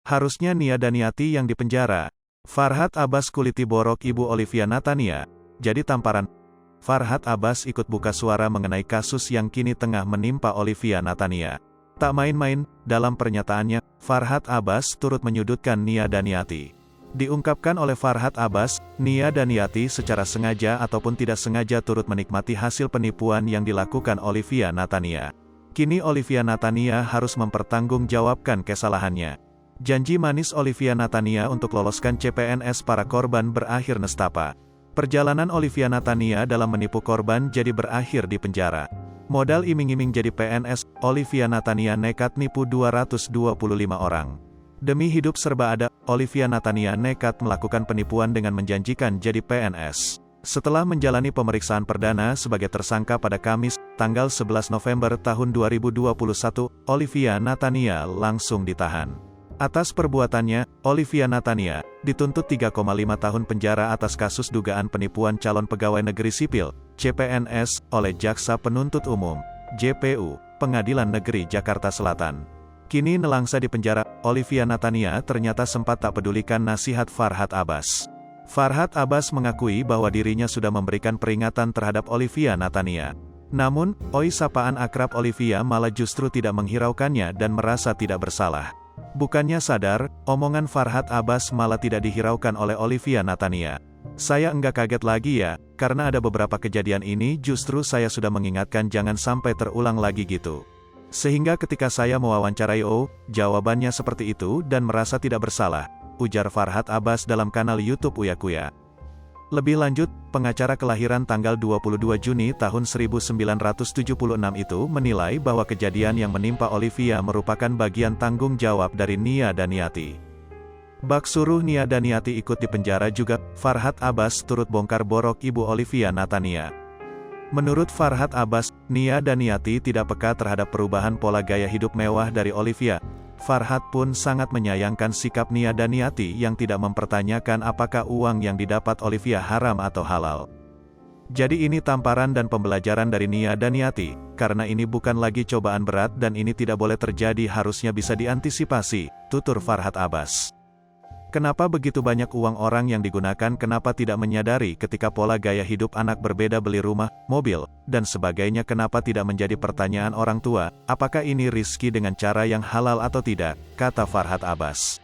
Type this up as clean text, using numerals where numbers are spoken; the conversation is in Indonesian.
Harusnya Nia Daniati yang dipenjara. Farhad Abbas kuliti borok Ibu Olivia Natania. Jadi tamparan. Farhad Abbas ikut buka suara mengenai kasus yang kini tengah menimpa Olivia Natania. Tak main-main, dalam pernyataannya, Farhad Abbas turut menyudutkan Nia Daniati. Diungkapkan oleh Farhad Abbas, Nia Daniati secara sengaja ataupun tidak sengaja turut menikmati hasil penipuan yang dilakukan Olivia Natania. Kini Olivia Natania harus mempertanggungjawabkan kesalahannya. Janji manis Olivia Natania untuk loloskan CPNS para korban berakhir nestapa. Perjalanan Olivia Natania dalam menipu korban jadi berakhir di penjara. Modal iming-iming jadi PNS, Olivia Natania nekat nipu 225 orang. Demi hidup serba ada, Olivia Natania nekat melakukan penipuan dengan menjanjikan jadi PNS. Setelah menjalani pemeriksaan perdana sebagai tersangka pada Kamis, tanggal 11 November tahun 2021, Olivia Natania langsung ditahan. Atas perbuatannya, Olivia Natania dituntut 3,5 tahun penjara atas kasus dugaan penipuan calon pegawai negeri sipil, CPNS, oleh Jaksa Penuntut Umum, JPU, Pengadilan Negeri Jakarta Selatan. Kini nelangsa di penjara, Olivia Natania ternyata sempat tak pedulikan nasihat Farhad Abbas. Farhad Abbas mengakui bahwa dirinya sudah memberikan peringatan terhadap Olivia Natania. Namun, oi sapaan akrab Olivia malah justru tidak menghiraukannya dan merasa tidak bersalah. Bukannya sadar, omongan Farhad Abbas malah tidak dihiraukan oleh Olivia Natania. Saya enggak kaget lagi ya, karena ada beberapa kejadian ini justru saya sudah mengingatkan jangan sampai terulang lagi gitu. Sehingga ketika saya mewawancarai jawabannya seperti itu dan merasa tidak bersalah, ujar Farhad Abbas dalam kanal YouTube Uyakuya. Lebih lanjut, pengacara kelahiran tanggal 22 Juni tahun 1976 itu menilai bahwa kejadian yang menimpa Olivia merupakan bagian tanggung jawab dari Nia Daniati. Bak suruh Nia Daniati ikut di penjara juga, Farhad Abbas turut bongkar borok Ibu Olivia Natania. Menurut Farhad Abbas, Nia Daniati tidak peka terhadap perubahan pola gaya hidup mewah dari Olivia. Farhad pun sangat menyayangkan sikap Nia Daniati yang tidak mempertanyakan apakah uang yang didapat Olivia haram atau halal. Jadi ini tamparan dan pembelajaran dari Nia Daniati, karena ini bukan lagi cobaan berat dan ini tidak boleh terjadi harusnya bisa diantisipasi, tutur Farhad Abbas. Kenapa begitu banyak uang orang yang digunakan kenapa tidak menyadari ketika pola gaya hidup anak berbeda beli rumah, mobil, dan sebagainya kenapa tidak menjadi pertanyaan orang tua, apakah ini rizki dengan cara yang halal atau tidak, kata Farhad Abbas.